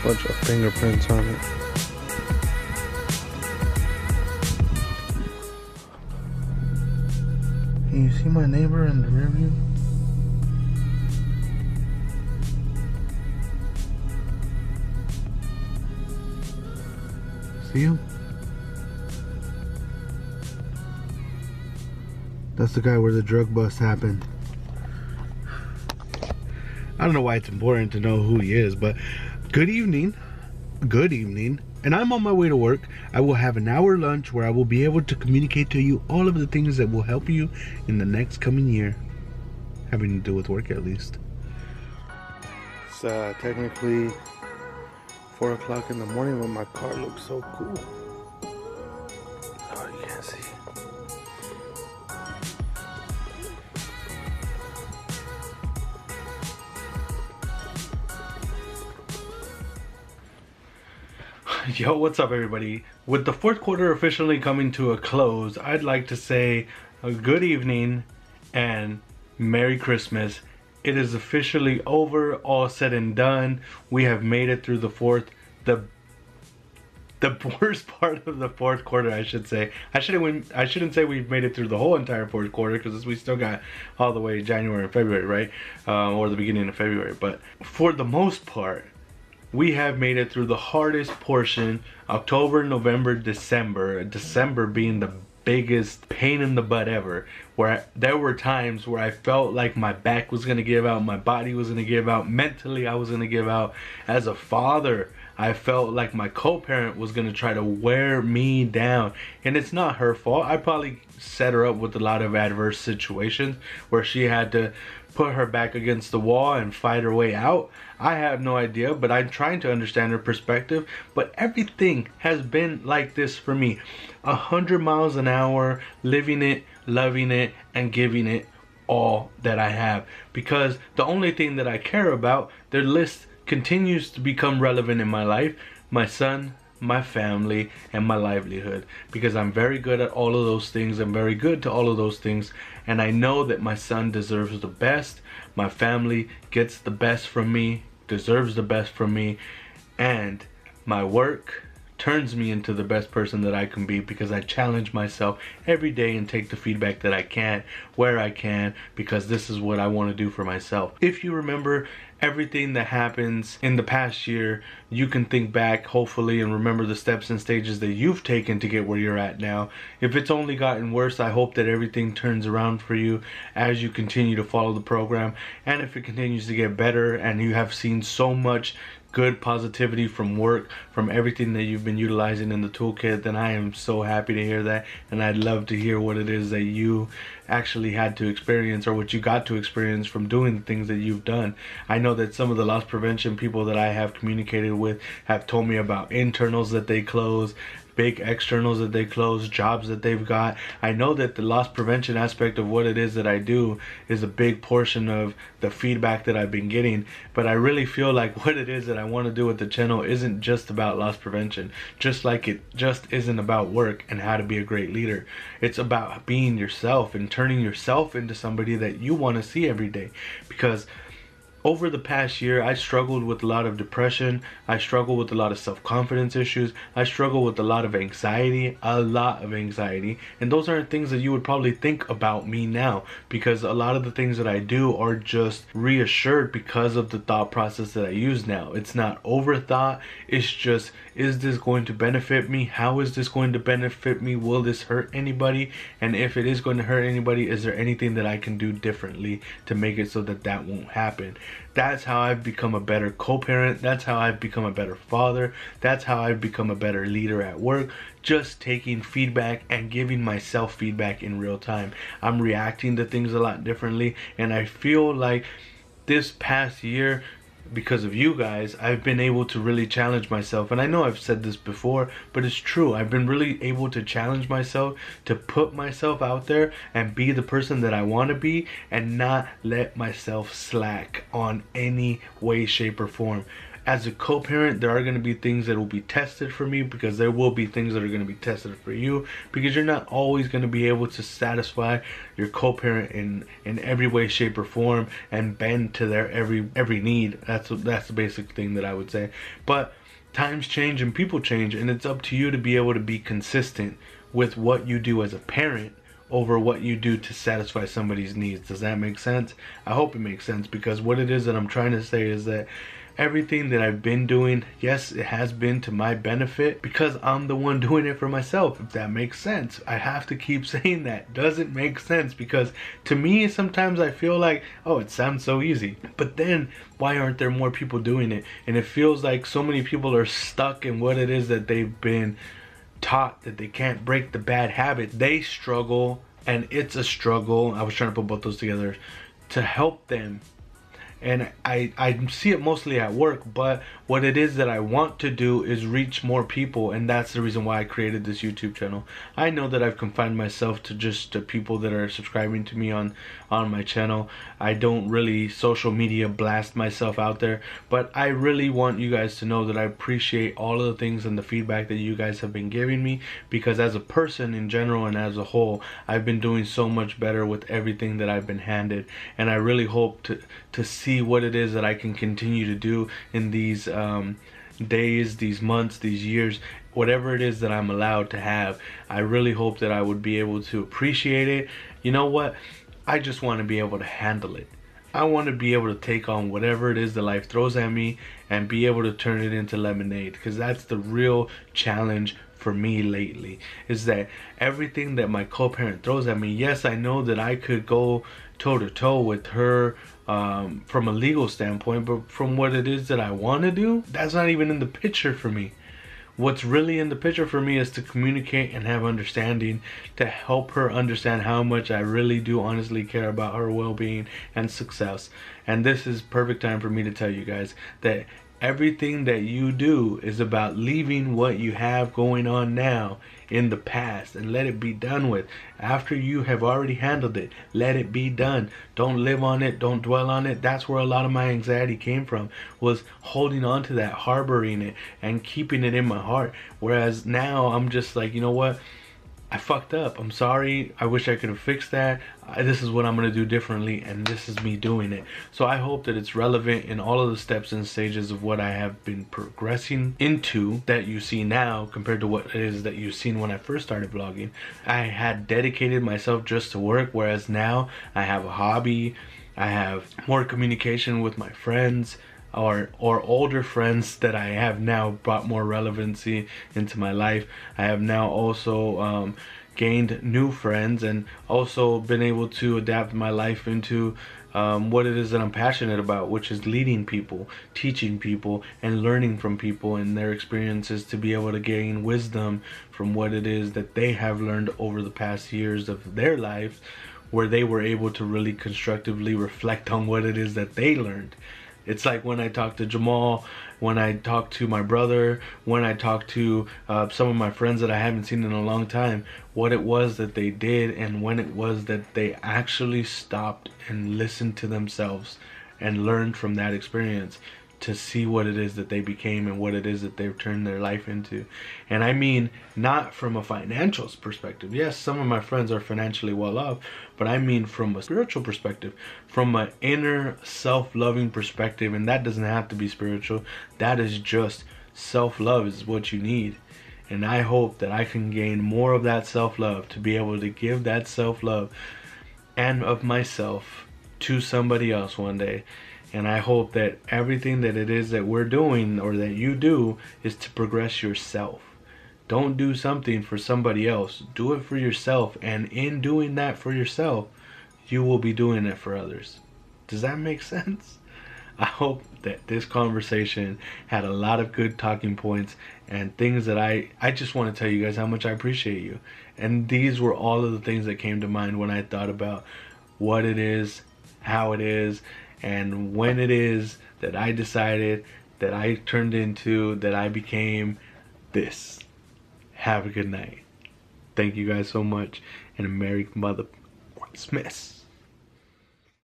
Bunch of fingerprints on it. Can you see my neighbor in the rear view? See him? That's the guy where the drug bust happened. I don't know why it's important to know who he is, but good evening. Good evening. And I'm on my way to work. I will have an hour lunch where I will be able to communicate to you all of the things that will help you in the next coming year. Having to do with work, at least. It's technically 4 o'clock in the morning, but my car looks so cool. Oh, you can't see. Yo, what's up everybody? With the fourth quarter officially coming to a close, I'd like to say a good evening and Merry Christmas. It is officially over, all said and done. We have made it through the worst part of the fourth quarter, I should say. I shouldn't say we've made it through the whole entire fourth quarter, because we still got all the way January and February, right? Or the beginning of February. But for the most part, we have made it through the hardest portion, October, November, December. December being the biggest pain in the butt ever, where there were times where I felt like my back was gonna give out, my body was gonna give out, mentally I was gonna give out. As a father, I felt like my co-parent was gonna try to wear me down, and it's not her fault. I probably set her up with a lot of adverse situations where she had to put her back against the wall and fight her way out. I have no idea, but I'm trying to understand her perspective. But everything has been like this for me. 100 miles an hour, living it, loving it, and giving it all that I have. Because the only thing that I care about, their list continues to become relevant in my life: my son, my family, and my livelihood. Because I'm very good at all of those things. I'm very good to all of those things. And I know that my son deserves the best. My family gets the best from me, deserves the best from me. And my work turns me into the best person that I can be, because I challenge myself every day and take the feedback that I can, where I can, because this is what I want to do for myself. If you remember everything that happens in the past year, you can think back, hopefully, and remember the steps and stages that you've taken to get where you're at now. If it's only gotten worse, I hope that everything turns around for you as you continue to follow the program. And if it continues to get better and you have seen so much good positivity from work, from everything that you've been utilizing in the toolkit, then I am so happy to hear that. And I'd love to hear what it is that you actually had to experience, or what you got to experience from doing the things that you've done. I know that some of the loss prevention people that I have communicated with have told me about internals that they close, big externals that they close, jobs that they've got. I know that the loss prevention aspect of what it is that I do is a big portion of the feedback that I've been getting, but I really feel like what it is that I want to do with the channel isn't just about loss prevention, just like it just isn't about work and how to be a great leader. It's about being yourself and turning yourself into somebody that you want to see every day. Because over the past year, I struggled with a lot of depression. I struggled with a lot of self-confidence issues. I struggled with a lot of anxiety. And those aren't things that you would probably think about me now, because a lot of the things that I do are just reassured because of the thought process that I use now. It's not overthought. It's just, is this going to benefit me? How is this going to benefit me? Will this hurt anybody? And if it is going to hurt anybody, is there anything that I can do differently to make it so that that won't happen? That's how I've become a better co-parent. That's how I've become a better father. That's how I've become a better leader at work. Just taking feedback and giving myself feedback in real time. I'm reacting to things a lot differently, and I feel like this past year, because of you guys, I've been able to really challenge myself. And I know I've said this before, but it's true. I've been really able to challenge myself, to put myself out there and be the person that I want to be, and not let myself slack on any way, shape, or form. as a co-parent, there are going to be things that will be tested for me, because there will be things that are going to be tested for you, because you're not always going to be able to satisfy your co-parent in every way, shape, or form and bend to their every need. That's the basic thing that I would say. But times change and people change, and it's up to you to be able to be consistent with what you do as a parent over what you do to satisfy somebody's needs. Does that make sense? I hope it makes sense, because what it is that I'm trying to say is that everything that I've been doing, yes, it has been to my benefit, because I'm the one doing it for myself, if that makes sense. I have to keep saying that. Doesn't make sense, because to me, sometimes I feel like, oh, it sounds so easy. But then, why aren't there more people doing it? And it feels like so many people are stuck in what it is that they've been taught, that they can't break the bad habit. They struggle, and it's a struggle. I was trying to put both those together to help them. And I see it mostly at work, but what it is that I want to do is reach more people, and that's the reason why I created this YouTube channel. I know that I've confined myself to just the people that are subscribing to me on my channel. I don't really social media blast myself out there, but I really want you guys to know that I appreciate all of the things and the feedback that you guys have been giving me, because as a person in general and as a whole, I've been doing so much better with everything that I've been handed, and I really hope to see what it is that I can continue to do in these days, these months, these years, whatever it is that I'm allowed to have. I really hope that I would be able to appreciate it. You know what? I just want to be able to handle it. I want to be able to take on whatever it is that life throws at me and be able to turn it into lemonade, because that's the real challenge for me lately, is that everything that my co-parent throws at me, yes, I know that I could go toe to toe with her from a legal standpoint, but from what it is that I want to do, that's not even in the picture for me. What's really in the picture for me is to communicate and have understanding, to help her understand how much I really do honestly care about her well-being and success. And this is perfect time for me to tell you guys that everything that you do is about leaving what you have going on now in the past and let it be done with. After you have already handled it, let it be done. Don't live on it, don't dwell on it. That's where a lot of my anxiety came from, was holding on to that, harboring it and keeping it in my heart. Whereas now I'm just like, you know what? I fucked up. I'm sorry. I wish I could have fixed that. This is what I'm going to do differently, and this is me doing it. So I hope that it's relevant in all of the steps and stages of what I have been progressing into that you see now compared to what it is that you've seen when I first started vlogging. I had dedicated myself just to work, whereas now I have a hobby. I have more communication with my friends, or older friends that I have now brought more relevancy into my life. I have now also gained new friends, and also been able to adapt my life into what it is that I'm passionate about, which is leading people, teaching people, and learning from people and their experiences, to be able to gain wisdom from what it is that they have learned over the past years of their lives, where they were able to really constructively reflect on what it is that they learned. It's like when I talk to Jamal, when I talk to my brother, when I talk to some of my friends that I haven't seen in a long time, what it was that they did and when it was that they actually stopped and listened to themselves and learned from that experience to see what it is that they became and what it is that they've turned their life into. And I mean, not from a financial perspective. Yes, some of my friends are financially well off, but I mean from a spiritual perspective, from an inner self-loving perspective. And that doesn't have to be spiritual. That is just self-love is what you need. And I hope that I can gain more of that self-love, to be able to give that self-love and of myself to somebody else one day. And I hope that everything that it is that we're doing, or that you do, is to progress yourself. Don't do something for somebody else. Do it for yourself. And in doing that for yourself, you will be doing it for others. Does that make sense? I hope that this conversation had a lot of good talking points and things that I just want to tell you guys how much I appreciate you. And these were all of the things that came to mind when I thought about what it is, how it is, and when it is that I decided, that I turned into, that I became this. Have a good night. Thank you guys so much, and a Merry Mother Smiths.